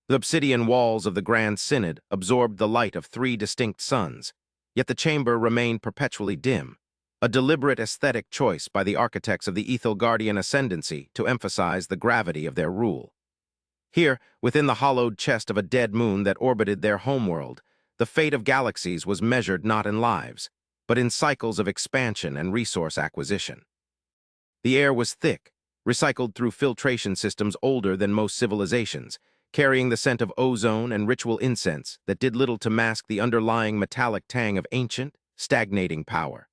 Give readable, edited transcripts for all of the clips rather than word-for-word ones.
The obsidian walls of the Grand Synod absorbed the light of three distinct suns, yet the chamber remained perpetually dim, a deliberate aesthetic choice by the architects of the Ethelgardian ascendancy to emphasize the gravity of their rule. Here, within the hollowed chest of a dead moon that orbited their homeworld, the fate of galaxies was measured not in lives, but in cycles of expansion and resource acquisition. The air was thick, recycled through filtration systems older than most civilizations, carrying the scent of ozone and ritual incense that did little to mask the underlying metallic tang of ancient, stagnating power.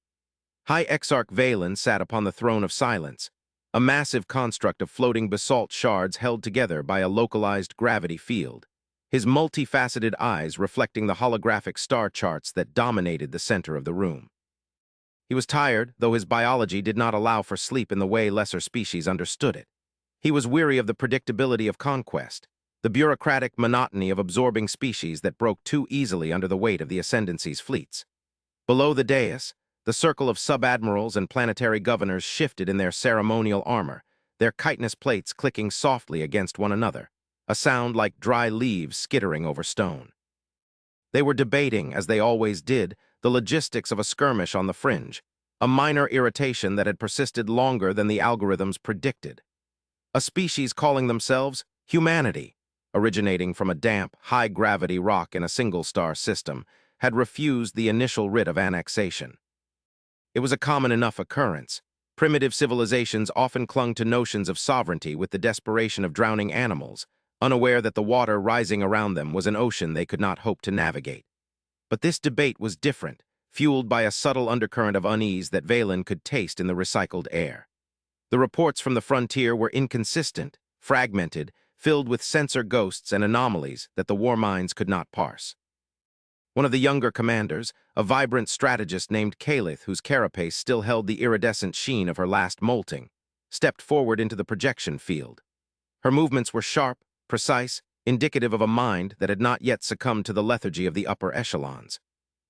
High Exarch Valen sat upon the throne of silence, a massive construct of floating basalt shards held together by a localized gravity field, his multifaceted eyes reflecting the holographic star charts that dominated the center of the room. He was tired, though his biology did not allow for sleep in the way lesser species understood it. He was weary of the predictability of conquest, the bureaucratic monotony of absorbing species that broke too easily under the weight of the Ascendancy's fleets. Below the dais, the circle of sub-admirals and planetary governors shifted in their ceremonial armor, their chitinous plates clicking softly against one another, a sound like dry leaves skittering over stone. They were debating, as they always did, the logistics of a skirmish on the fringe, a minor irritation that had persisted longer than the algorithms predicted. A species calling themselves humanity, originating from a damp, high-gravity rock in a single-star system, had refused the initial writ of annexation. It was a common enough occurrence. Primitive civilizations often clung to notions of sovereignty with the desperation of drowning animals, unaware that the water rising around them was an ocean they could not hope to navigate. But this debate was different, fueled by a subtle undercurrent of unease that Valen could taste in the recycled air. The reports from the frontier were inconsistent, fragmented, filled with sensor ghosts and anomalies that the war minds could not parse. One of the younger commanders, a vibrant strategist named Calith, whose carapace still held the iridescent sheen of her last molting, stepped forward into the projection field. Her movements were sharp, precise, indicative of a mind that had not yet succumbed to the lethargy of the upper echelons.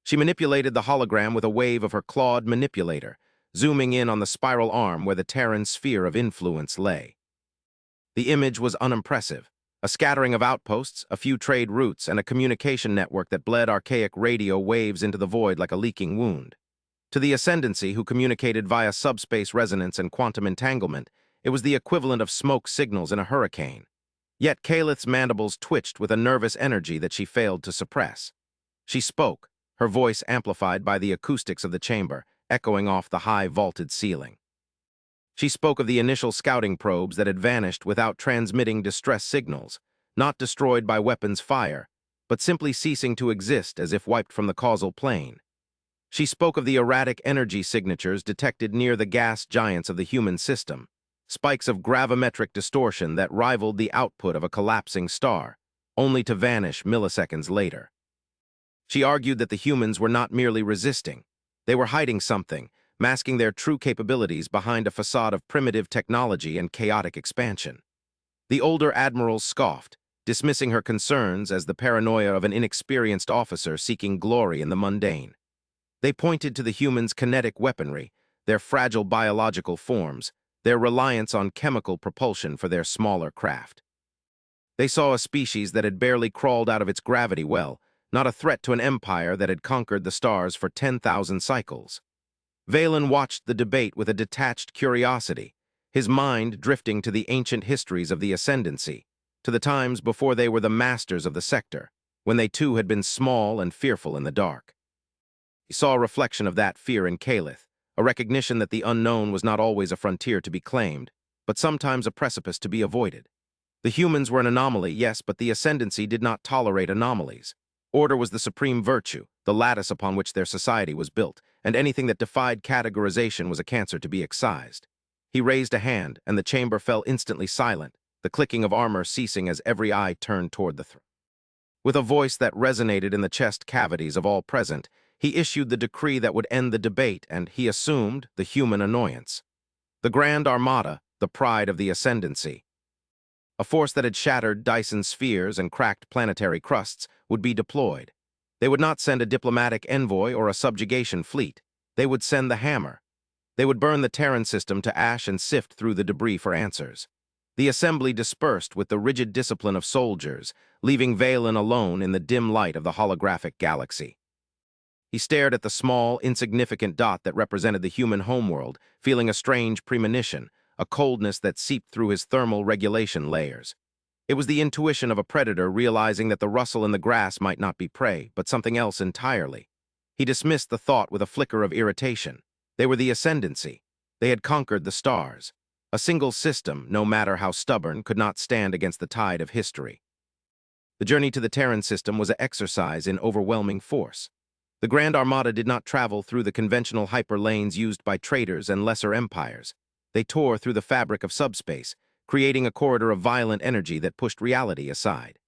She manipulated the hologram with a wave of her clawed manipulator, zooming in on the spiral arm where the Terran sphere of influence lay. The image was unimpressive. A scattering of outposts, a few trade routes, and a communication network that bled archaic radio waves into the void like a leaking wound. To the Ascendancy, who communicated via subspace resonance and quantum entanglement, it was the equivalent of smoke signals in a hurricane. Yet Calith's mandibles twitched with a nervous energy that she failed to suppress. She spoke, her voice amplified by the acoustics of the chamber, echoing off the high vaulted ceiling. She spoke of the initial scouting probes that had vanished without transmitting distress signals, not destroyed by weapons fire, but simply ceasing to exist as if wiped from the causal plane. She spoke of the erratic energy signatures detected near the gas giants of the human system, spikes of gravimetric distortion that rivaled the output of a collapsing star, only to vanish milliseconds later. She argued that the humans were not merely resisting. They were hiding something, masking their true capabilities behind a facade of primitive technology and chaotic expansion. The older admirals scoffed, dismissing her concerns as the paranoia of an inexperienced officer seeking glory in the mundane. They pointed to the humans' kinetic weaponry, their fragile biological forms, their reliance on chemical propulsion for their smaller craft. They saw a species that had barely crawled out of its gravity well, not a threat to an empire that had conquered the stars for 10,000 cycles. Valen watched the debate with a detached curiosity, his mind drifting to the ancient histories of the Ascendancy, to the times before they were the masters of the sector, when they too had been small and fearful in the dark. He saw a reflection of that fear in Calith, a recognition that the unknown was not always a frontier to be claimed, but sometimes a precipice to be avoided. The humans were an anomaly, yes, but the Ascendancy did not tolerate anomalies. Order was the supreme virtue, the lattice upon which their society was built, and anything that defied categorization was a cancer to be excised. He raised a hand, and the chamber fell instantly silent, the clicking of armor ceasing as every eye turned toward the throne. With a voice that resonated in the chest cavities of all present, he issued the decree that would end the debate, and he assumed the human annoyance. The Grand Armada, the pride of the Ascendancy, a force that had shattered Dyson spheres and cracked planetary crusts, would be deployed. They would not send a diplomatic envoy or a subjugation fleet. They would send the hammer. They would burn the Terran system to ash and sift through the debris for answers. The assembly dispersed with the rigid discipline of soldiers, leaving Valen alone in the dim light of the holographic galaxy. He stared at the small, insignificant dot that represented the human homeworld, feeling a strange premonition, a coldness that seeped through his thermal regulation layers. It was the intuition of a predator realizing that the rustle in the grass might not be prey, but something else entirely. He dismissed the thought with a flicker of irritation. They were the ascendancy. They had conquered the stars. A single system, no matter how stubborn, could not stand against the tide of history. The journey to the Terran system was an exercise in overwhelming force. The Grand Armada did not travel through the conventional hyperlanes used by traders and lesser empires. They tore through the fabric of subspace, creating a corridor of violent energy that pushed reality aside.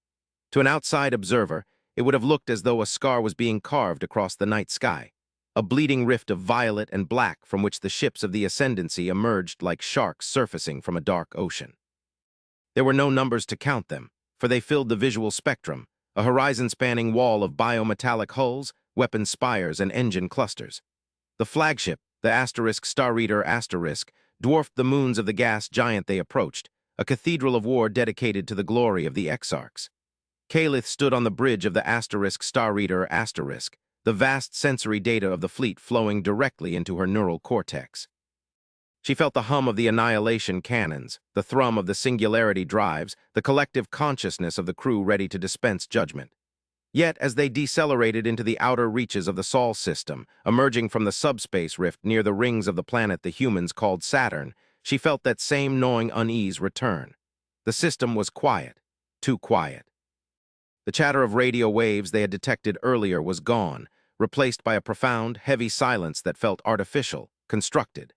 To an outside observer, it would have looked as though a scar was being carved across the night sky, a bleeding rift of violet and black from which the ships of the Ascendancy emerged like sharks surfacing from a dark ocean. There were no numbers to count them, for they filled the visual spectrum, a horizon-spanning wall of biometallic hulls, weapon spires, and engine clusters. The flagship, the Star Reader Asterisk, dwarfed the moons of the gas giant they approached, a cathedral of war dedicated to the glory of the exarchs. Kalith stood on the bridge of the Star Reader Asterisk, the vast sensory data of the fleet flowing directly into her neural cortex. She felt the hum of the annihilation cannons, the thrum of the singularity drives, the collective consciousness of the crew ready to dispense judgment. Yet, as they decelerated into the outer reaches of the Sol system, emerging from the subspace rift near the rings of the planet the humans called Saturn, she felt that same gnawing unease return. The system was quiet, too quiet. The chatter of radio waves they had detected earlier was gone, replaced by a profound, heavy silence that felt artificial, constructed.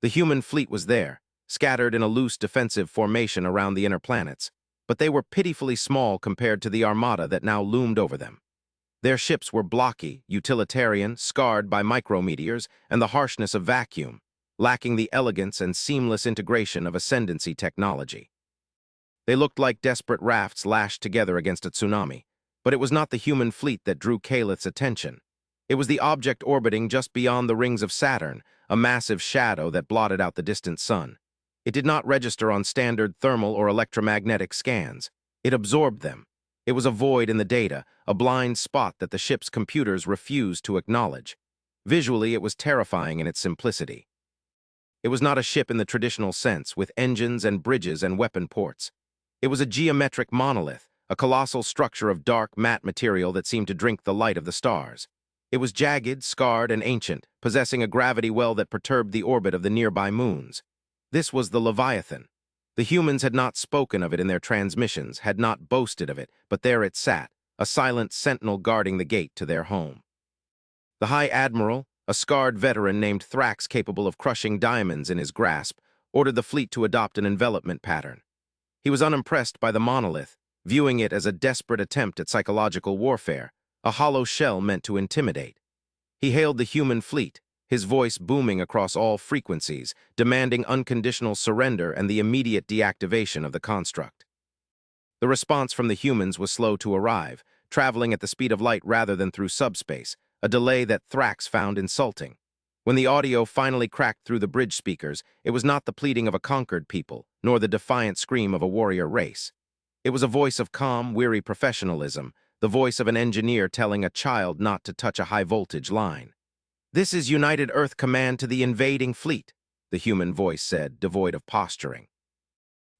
The human fleet was there, scattered in a loose defensive formation around the inner planets, but they were pitifully small compared to the armada that now loomed over them. Their ships were blocky, utilitarian, scarred by micrometeors and the harshness of vacuum, lacking the elegance and seamless integration of ascendancy technology. They looked like desperate rafts lashed together against a tsunami, but it was not the human fleet that drew Kalith's attention. It was the object orbiting just beyond the rings of Saturn, a massive shadow that blotted out the distant sun. It did not register on standard thermal or electromagnetic scans. It absorbed them. It was a void in the data, a blind spot that the ship's computers refused to acknowledge. Visually, it was terrifying in its simplicity. It was not a ship in the traditional sense, with engines and bridges and weapon ports. It was a geometric monolith, a colossal structure of dark, matte material that seemed to drink the light of the stars. It was jagged, scarred, and ancient, possessing a gravity well that perturbed the orbit of the nearby moons. This was the Leviathan. The humans had not spoken of it in their transmissions, had not boasted of it, but there it sat, a silent sentinel guarding the gate to their home. The High Admiral, a scarred veteran named Thrax capable of crushing diamonds in his grasp, ordered the fleet to adopt an envelopment pattern. He was unimpressed by the monolith, viewing it as a desperate attempt at psychological warfare, a hollow shell meant to intimidate. He hailed the human fleet, his voice booming across all frequencies, demanding unconditional surrender and the immediate deactivation of the construct. The response from the humans was slow to arrive, traveling at the speed of light rather than through subspace, a delay that Thrax found insulting. When the audio finally cracked through the bridge speakers, it was not the pleading of a conquered people, nor the defiant scream of a warrior race. It was a voice of calm, weary professionalism, the voice of an engineer telling a child not to touch a high-voltage line. "This is United Earth Command to the invading fleet," the human voice said, devoid of posturing.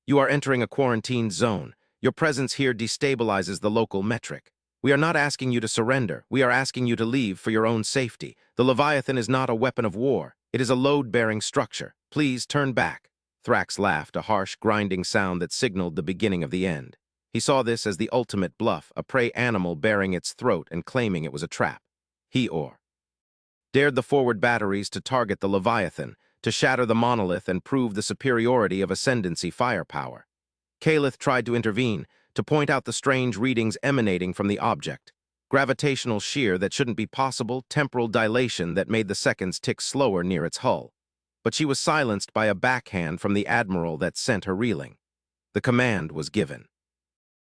"You are entering a quarantined zone. Your presence here destabilizes the local metric. We are not asking you to surrender. We are asking you to leave for your own safety. The Leviathan is not a weapon of war. It is a load-bearing structure. Please turn back." Thrax laughed, a harsh, grinding sound that signaled the beginning of the end. He saw this as the ultimate bluff, a prey animal baring its throat and claiming it was a trap. He dared the forward batteries to target the Leviathan, to shatter the monolith and prove the superiority of ascendancy firepower. Kalith tried to intervene, to point out the strange readings emanating from the object. Gravitational shear that shouldn't be possible, temporal dilation that made the seconds tick slower near its hull. But she was silenced by a backhand from the Admiral that sent her reeling. The command was given.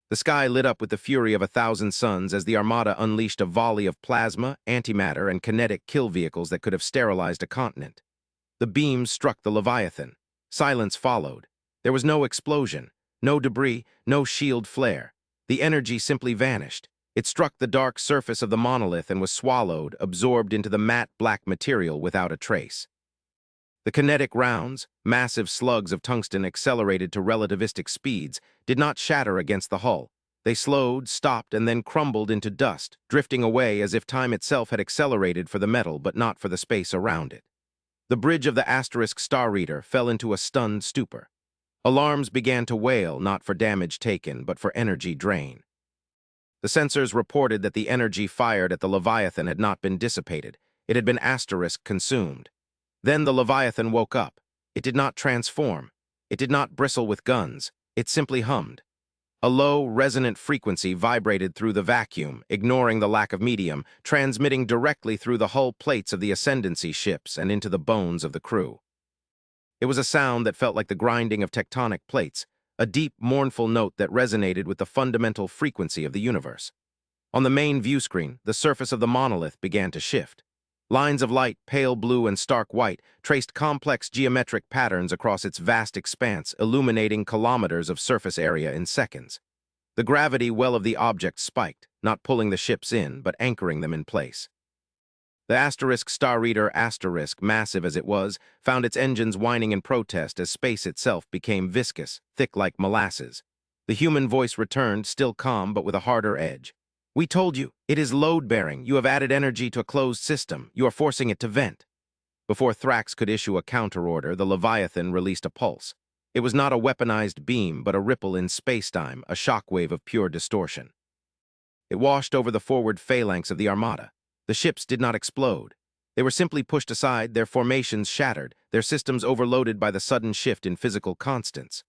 The sky lit up with the fury of 1,000 suns as the Armada unleashed a volley of plasma, antimatter, and kinetic kill vehicles that could have sterilized a continent. The beams struck the Leviathan. Silence followed. There was no explosion, no debris, no shield flare. The energy simply vanished. It struck the dark surface of the monolith and was swallowed, absorbed into the matte black material without a trace. The kinetic rounds, massive slugs of tungsten accelerated to relativistic speeds, did not shatter against the hull. They slowed, stopped, and then crumbled into dust, drifting away as if time itself had accelerated for the metal but not for the space around it. The bridge of the asterisk star reader fell into a stunned stupor. Alarms began to wail, not for damage taken, but for energy drain. The sensors reported that the energy fired at the Leviathan had not been dissipated. It had been asterisk consumed. Then the Leviathan woke up. It did not transform. It did not bristle with guns. It simply hummed. A low, resonant frequency vibrated through the vacuum, ignoring the lack of medium, transmitting directly through the hull plates of the Ascendancy ships and into the bones of the crew. It was a sound that felt like the grinding of tectonic plates, a deep, mournful note that resonated with the fundamental frequency of the universe. On the main view screen, the surface of the monolith began to shift. Lines of light, pale blue and stark white, traced complex geometric patterns across its vast expanse, illuminating kilometers of surface area in seconds. The gravity well of the object spiked, not pulling the ships in, but anchoring them in place. The asterisk star reader asterisk, massive as it was, found its engines whining in protest as space itself became viscous, thick like molasses. The human voice returned, still calm but with a harder edge. "We told you, it is load-bearing. You have added energy to a closed system. You are forcing it to vent." Before Thrax could issue a counterorder, the Leviathan released a pulse. It was not a weaponized beam, but a ripple in spacetime, a shockwave of pure distortion. It washed over the forward phalanx of the armada. The ships did not explode. They were simply pushed aside, their formations shattered, their systems overloaded by the sudden shift in physical constants.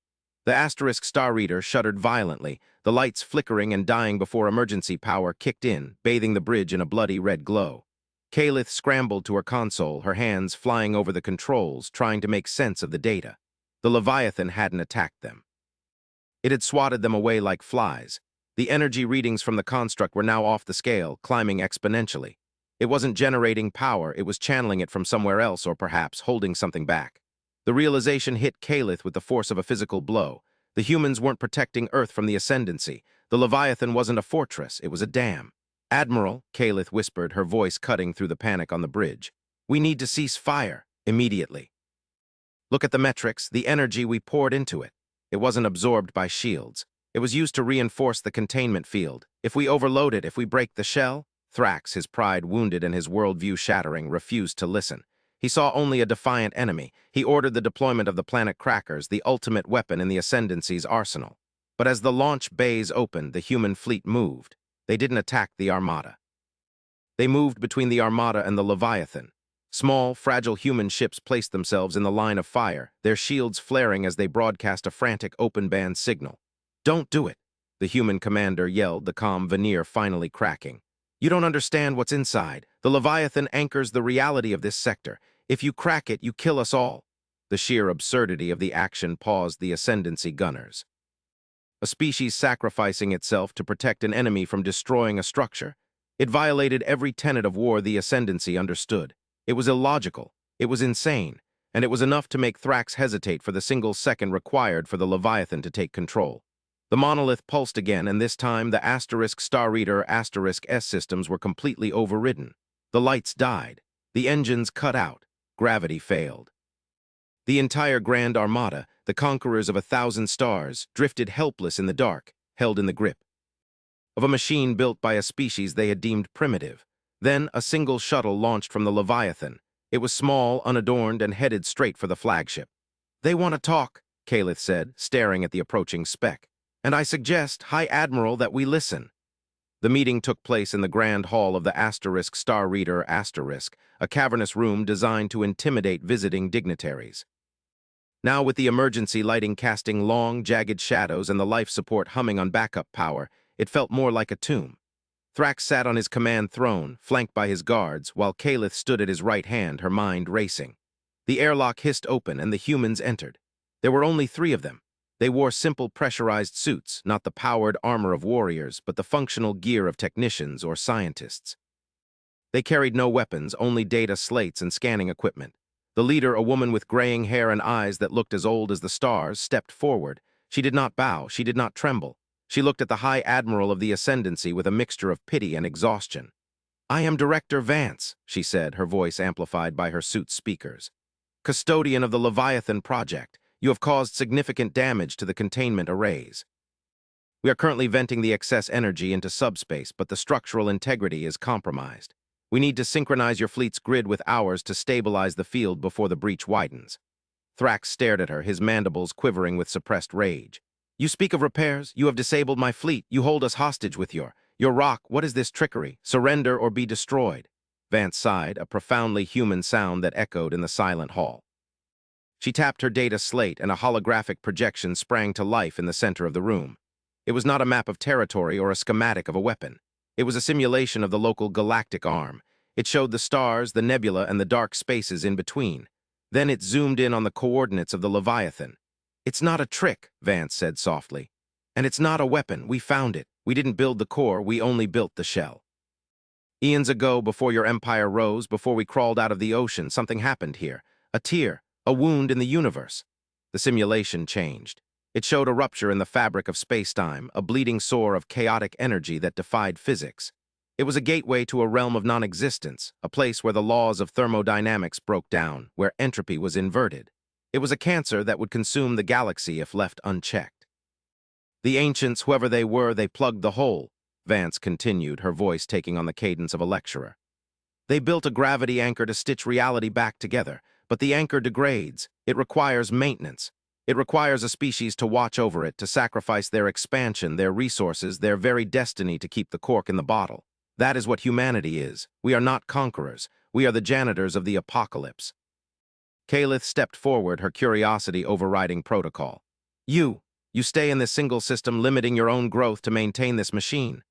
The asterisk star reader shuddered violently, the lights flickering and dying before emergency power kicked in, bathing the bridge in a bloody red glow. Kalith scrambled to her console, her hands flying over the controls, trying to make sense of the data. The Leviathan hadn't attacked them. It had swatted them away like flies. The energy readings from the construct were now off the scale, climbing exponentially. It wasn't generating power, it was channeling it from somewhere else or perhaps holding something back. The realization hit Kalith with the force of a physical blow. The humans weren't protecting Earth from the Ascendancy. The Leviathan wasn't a fortress, it was a dam. "Admiral," Kalith whispered, her voice cutting through the panic on the bridge. "We need to cease fire, immediately. Look at the metrics, the energy we poured into it. It wasn't absorbed by shields. It was used to reinforce the containment field. If we overload it, if we break the shell..." Thrax, his pride wounded and his worldview shattering, refused to listen. He saw only a defiant enemy. He ordered the deployment of the planet crackers, the ultimate weapon in the Ascendancy's arsenal. But as the launch bays opened, the human fleet moved. They didn't attack the armada. They moved between the armada and the Leviathan. Small, fragile human ships placed themselves in the line of fire, their shields flaring as they broadcast a frantic open-band signal. "Don't do it," the human commander yelled, the calm veneer finally cracking. "You don't understand what's inside. The Leviathan anchors the reality of this sector. If you crack it, you kill us all." The sheer absurdity of the action paused the Ascendancy gunners. A species sacrificing itself to protect an enemy from destroying a structure. It violated every tenet of war the Ascendancy understood. It was illogical, it was insane, and it was enough to make Thrax hesitate for the single second required for the Leviathan to take control. The monolith pulsed again, and this time the asterisk star reader asterisk S systems were completely overridden. The lights died. The engines cut out. Gravity failed. The entire Grand Armada, the conquerors of 1,000 stars, drifted helpless in the dark, held in the grip of a machine built by a species they had deemed primitive. Then a single shuttle launched from the Leviathan. It was small, unadorned, and headed straight for the flagship. "They want to talk," Kalith said, staring at the approaching speck. "And I suggest, High Admiral, that we listen." The meeting took place in the grand hall of the asterisk star reader asterisk, a cavernous room designed to intimidate visiting dignitaries. Now, with the emergency lighting casting long, jagged shadows and the life support humming on backup power, it felt more like a tomb. Thrax sat on his command throne, flanked by his guards, while Kalith stood at his right hand, her mind racing. The airlock hissed open and the humans entered. There were only 3 of them. They wore simple pressurized suits, not the powered armor of warriors, but the functional gear of technicians or scientists. They carried no weapons, only data slates and scanning equipment. The leader, a woman with graying hair and eyes that looked as old as the stars, stepped forward. She did not bow, she did not tremble. She looked at the High Admiral of the Ascendancy with a mixture of pity and exhaustion. "I am Director Vance," she said, her voice amplified by her suit's speakers. "Custodian of the Leviathan project. You have caused significant damage to the containment arrays. We are currently venting the excess energy into subspace, but the structural integrity is compromised. We need to synchronize your fleet's grid with ours to stabilize the field before the breach widens." Thrax stared at her, his mandibles quivering with suppressed rage. "You speak of repairs? You have disabled my fleet. You hold us hostage with your rock. What is this trickery? Surrender or be destroyed." Vance sighed, a profoundly human sound that echoed in the silent hall. She tapped her data slate, and a holographic projection sprang to life in the center of the room. It was not a map of territory or a schematic of a weapon. It was a simulation of the local galactic arm. It showed the stars, the nebula, and the dark spaces in between. Then it zoomed in on the coordinates of the Leviathan. "It's not a trick," Vance said softly. "And it's not a weapon. We found it. We didn't build the core, we only built the shell. Eons ago, before your empire rose, before we crawled out of the ocean, something happened here. A tear, a wound in the universe." The simulation changed. It showed a rupture in the fabric of space-time, a bleeding sore of chaotic energy that defied physics. It was a gateway to a realm of non-existence, a place where the laws of thermodynamics broke down, where entropy was inverted. It was a cancer that would consume the galaxy if left unchecked. "The ancients, whoever they were, they plugged the hole," Vance continued, her voice taking on the cadence of a lecturer. "They built a gravity anchor to stitch reality back together, but the anchor degrades. It requires maintenance. It requires a species to watch over it, to sacrifice their expansion, their resources, their very destiny to keep the cork in the bottle. That is what humanity is. We are not conquerors. We are the janitors of the apocalypse." Kalith stepped forward, her curiosity overriding protocol. You stay in this single system, limiting your own growth to maintain this machine."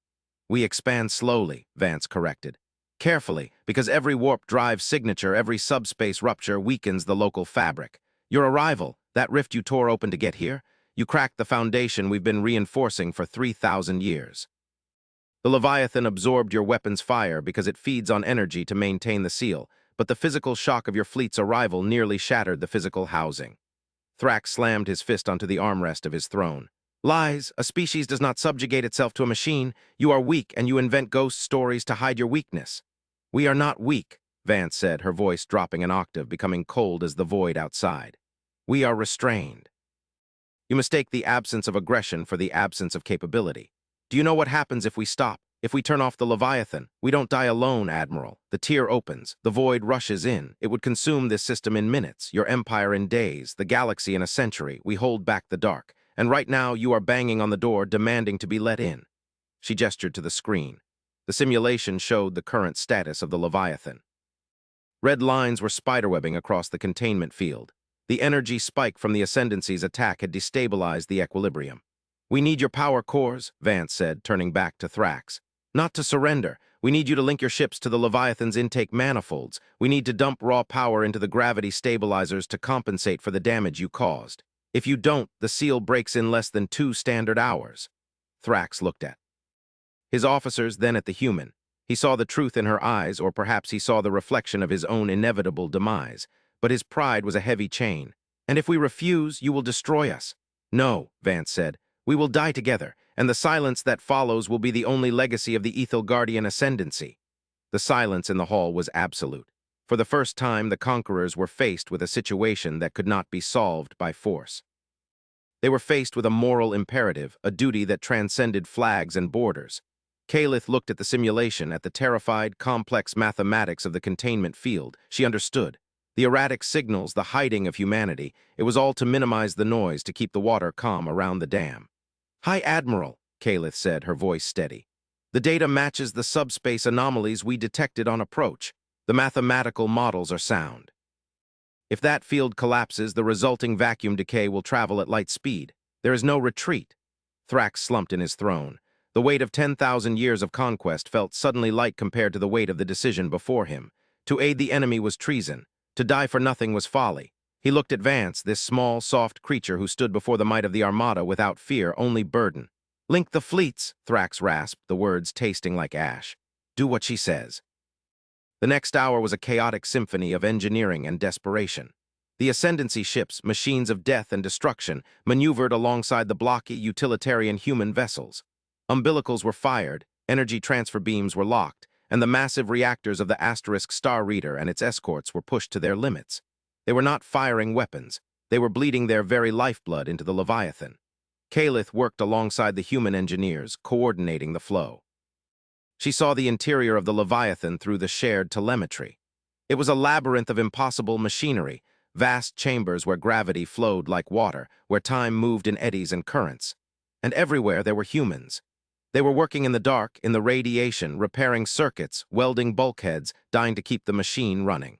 "We expand slowly," Vance corrected. "Carefully, because every warp drive signature, every subspace rupture weakens the local fabric. Your arrival, that rift you tore open to get here, you cracked the foundation we've been reinforcing for 3,000 years. The Leviathan absorbed your weapon's fire because it feeds on energy to maintain the seal, but the physical shock of your fleet's arrival nearly shattered the physical housing." Thrax slammed his fist onto the armrest of his throne. "Lies! A species does not subjugate itself to a machine. You are weak, and you invent ghost stories to hide your weakness." "We are not weak," Vance said, her voice dropping an octave, becoming cold as the void outside. "We are restrained. You mistake the absence of aggression for the absence of capability. Do you know what happens if we stop? If we turn off the Leviathan? We don't die alone, Admiral. The tier opens. The void rushes in. It would consume this system in minutes, your empire in days, the galaxy in a century. We hold back the dark. And right now you are banging on the door, demanding to be let in." She gestured to the screen. The simulation showed the current status of the Leviathan. Red lines were spiderwebbing across the containment field. The energy spike from the Ascendancy's attack had destabilized the equilibrium. "We need your power cores," Vance said, turning back to Thrax. "Not to surrender. We need you to link your ships to the Leviathan's intake manifolds. We need to dump raw power into the gravity stabilizers to compensate for the damage you caused. If you don't, the seal breaks in less than 2 standard hours." Thrax looked at his officers, then at the human. He saw the truth in her eyes, or perhaps he saw the reflection of his own inevitable demise. But his pride was a heavy chain. "And if we refuse, you will destroy us." "No," Vance said. "We will die together, and the silence that follows will be the only legacy of the Ethel Guardian Ascendancy." The silence in the hall was absolute. For the first time, the conquerors were faced with a situation that could not be solved by force. They were faced with a moral imperative, a duty that transcended flags and borders. Kalith looked at the simulation, at the terrified, complex mathematics of the containment field. She understood. The erratic signals, the hiding of humanity, it was all to minimize the noise, to keep the water calm around the dam. "High Admiral," Kalith said, her voice steady. "The data matches the subspace anomalies we detected on approach. The mathematical models are sound. If that field collapses, the resulting vacuum decay will travel at light speed. There is no retreat." Thrax slumped in his throne. The weight of 10,000 years of conquest felt suddenly light compared to the weight of the decision before him. To aid the enemy was treason. To die for nothing was folly. He looked at Vance, this small, soft creature who stood before the might of the armada without fear, only burden. "Link the fleets," Thrax rasped, the words tasting like ash. "Do what she says." The next hour was a chaotic symphony of engineering and desperation. The Ascendancy ships, machines of death and destruction, maneuvered alongside the blocky, utilitarian human vessels. Umbilicals were fired, energy transfer beams were locked, and the massive reactors of the Asterisk Star Reader and its escorts were pushed to their limits. They were not firing weapons. They were bleeding their very lifeblood into the Leviathan. Kalith worked alongside the human engineers, coordinating the flow. She saw the interior of the Leviathan through the shared telemetry. It was a labyrinth of impossible machinery, vast chambers where gravity flowed like water, where time moved in eddies and currents. And everywhere there were humans. They were working in the dark, in the radiation, repairing circuits, welding bulkheads, dying to keep the machine running.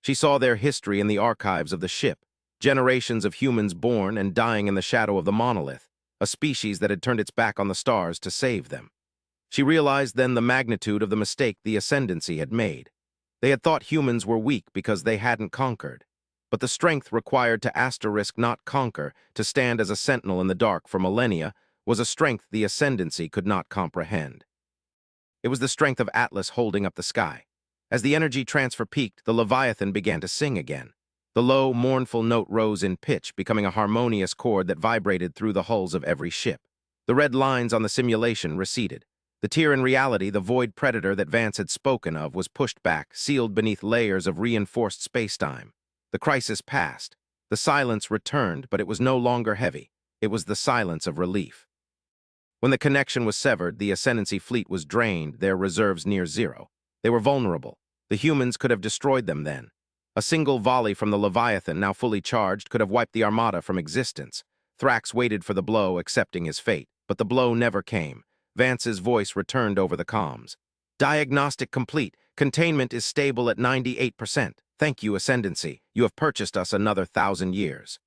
She saw their history in the archives of the ship, generations of humans born and dying in the shadow of the monolith, a species that had turned its back on the stars to save them. She realized then the magnitude of the mistake the Ascendancy had made. They had thought humans were weak because they hadn't conquered. But the strength required to asterisk not conquer, to stand as a sentinel in the dark for millennia, was a strength the Ascendancy could not comprehend. It was the strength of Atlas holding up the sky. As the energy transfer peaked, the Leviathan began to sing again. The low, mournful note rose in pitch, becoming a harmonious chord that vibrated through the hulls of every ship. The red lines on the simulation receded. The tier in reality, the void predator that Vance had spoken of, was pushed back, sealed beneath layers of reinforced spacetime. The crisis passed. The silence returned, but it was no longer heavy. It was the silence of relief. When the connection was severed, the Ascendancy fleet was drained, their reserves near zero. They were vulnerable. The humans could have destroyed them then. A single volley from the Leviathan, now fully charged, could have wiped the armada from existence. Thrax waited for the blow, accepting his fate, but the blow never came. Vance's voice returned over the comms. Diagnostic complete. Containment is stable at 98%. Thank you, Ascendancy. You have purchased us another 1,000 years.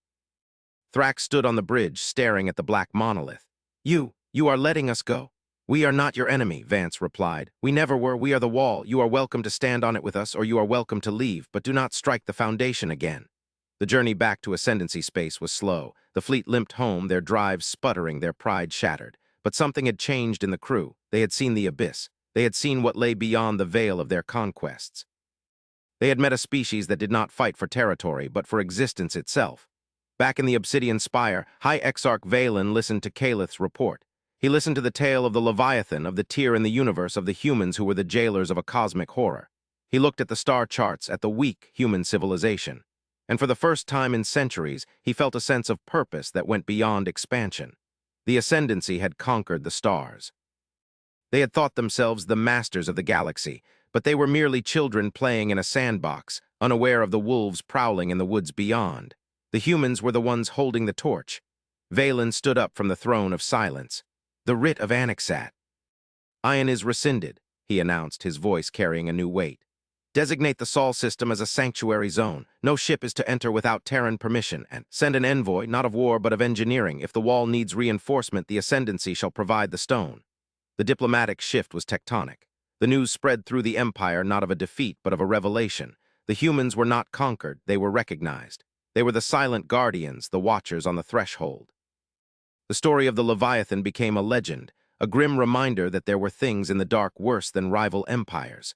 Thrax stood on the bridge, staring at the black monolith. You are letting us go. We are not your enemy, Vance replied. We never were. We are the wall. You are welcome to stand on it with us, or you are welcome to leave, but do not strike the foundation again. The journey back to Ascendancy space was slow. The fleet limped home, their drives sputtering, their pride shattered. But something had changed in the crew. They had seen the abyss. They had seen what lay beyond the veil of their conquests. They had met a species that did not fight for territory, but for existence itself. Back in the Obsidian Spire, High Exarch Valen listened to Kalith's report. He listened to the tale of the Leviathan, of the tier in the universe, of the humans who were the jailers of a cosmic horror. He looked at the star charts, at the weak human civilization. And for the first time in centuries, he felt a sense of purpose that went beyond expansion. The Ascendancy had conquered the stars. They had thought themselves the masters of the galaxy, but they were merely children playing in a sandbox, unaware of the wolves prowling in the woods beyond. The humans were the ones holding the torch. Valen stood up from the throne of silence. The writ of Annexat. Ion is rescinded, he announced, his voice carrying a new weight. Designate the Sol system as a sanctuary zone. No ship is to enter without Terran permission, and send an envoy, not of war but of engineering. If the wall needs reinforcement, the Ascendancy shall provide the stone. The diplomatic shift was tectonic. The news spread through the Empire, not of a defeat but of a revelation. The humans were not conquered, they were recognized. They were the silent guardians, the watchers on the threshold. The story of the Leviathan became a legend, a grim reminder that there were things in the dark worse than rival empires.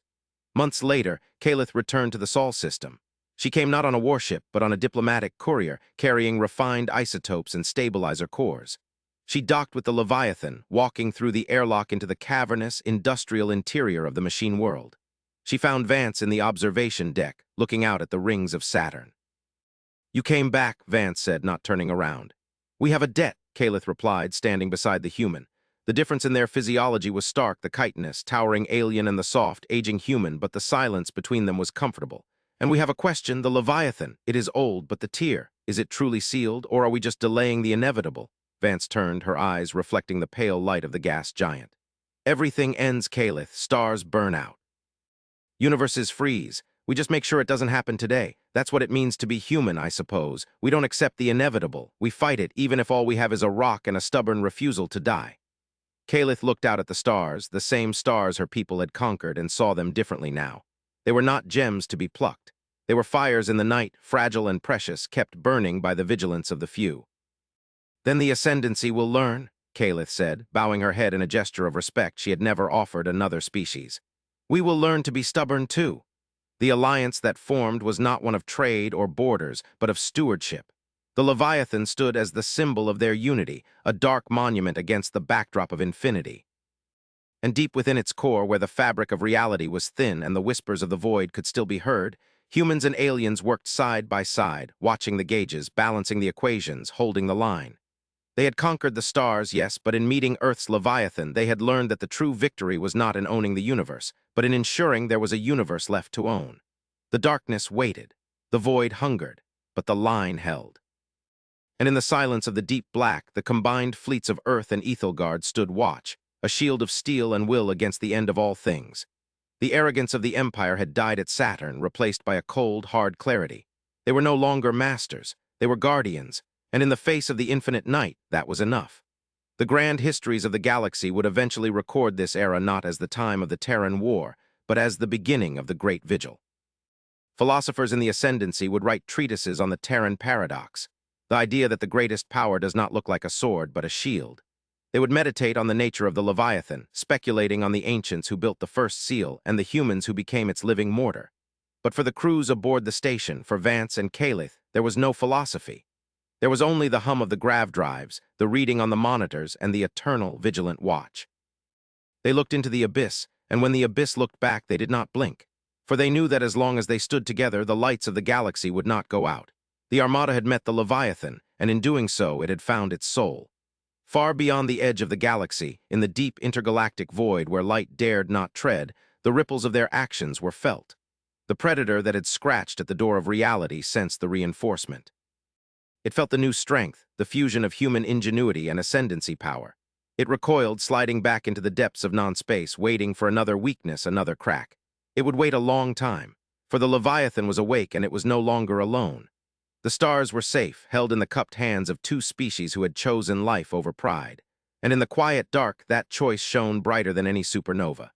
Months later, Kalith returned to the Sol system. She came not on a warship, but on a diplomatic courier, carrying refined isotopes and stabilizer cores. She docked with the Leviathan, walking through the airlock into the cavernous, industrial interior of the machine world. She found Vance in the observation deck, looking out at the rings of Saturn. You came back, Vance said, not turning around. We have a debt, Kalith replied, standing beside the human. The difference in their physiology was stark, the chitinous, towering alien and the soft, aging human, but the silence between them was comfortable. And we have a question, the Leviathan. It is old, but the tier. Is it truly sealed, or are we just delaying the inevitable? Vance turned, her eyes reflecting the pale light of the gas giant. Everything ends, Kalith. Stars burn out. Universes freeze. We just make sure it doesn't happen today. That's what it means to be human, I suppose. We don't accept the inevitable. We fight it, even if all we have is a rock and a stubborn refusal to die. Kalith looked out at the stars, the same stars her people had conquered, and saw them differently now. They were not gems to be plucked. They were fires in the night, fragile and precious, kept burning by the vigilance of the few. Then the Ascendancy will learn, Kalith said, bowing her head in a gesture of respect she had never offered another species. We will learn to be stubborn too. The alliance that formed was not one of trade or borders, but of stewardship. The Leviathan stood as the symbol of their unity, a dark monument against the backdrop of infinity. And deep within its core, where the fabric of reality was thin and the whispers of the void could still be heard, humans and aliens worked side by side, watching the gauges, balancing the equations, holding the line. They had conquered the stars, yes, but in meeting Earth's Leviathan, they had learned that the true victory was not in owning the universe, but in ensuring there was a universe left to own. The darkness waited, the void hungered, but the line held. And in the silence of the deep black, the combined fleets of Earth and Ethelgard stood watch, a shield of steel and will against the end of all things. The arrogance of the Empire had died at Saturn, replaced by a cold, hard clarity. They were no longer masters, they were guardians, and in the face of the infinite night, that was enough. The grand histories of the galaxy would eventually record this era not as the time of the Terran War, but as the beginning of the Great Vigil. Philosophers in the ascendancy would write treatises on the Terran paradox, the idea that the greatest power does not look like a sword but a shield. They would meditate on the nature of the Leviathan, speculating on the ancients who built the first seal and the humans who became its living mortar. But for the crews aboard the station, for Vance and Calith, there was no philosophy. There was only the hum of the grav drives, the reading on the monitors, and the eternal vigilant watch. They looked into the abyss, and when the abyss looked back, they did not blink, for they knew that as long as they stood together, the lights of the galaxy would not go out. The armada had met the Leviathan, and in doing so, it had found its soul. Far beyond the edge of the galaxy, in the deep intergalactic void where light dared not tread, the ripples of their actions were felt. The predator that had scratched at the door of reality sensed the reinforcement. It felt the new strength, the fusion of human ingenuity and ascendancy power. It recoiled, sliding back into the depths of non-space, waiting for another weakness, another crack. It would wait a long time, for the Leviathan was awake and it was no longer alone. The stars were safe, held in the cupped hands of two species who had chosen life over pride. And in the quiet dark, that choice shone brighter than any supernova.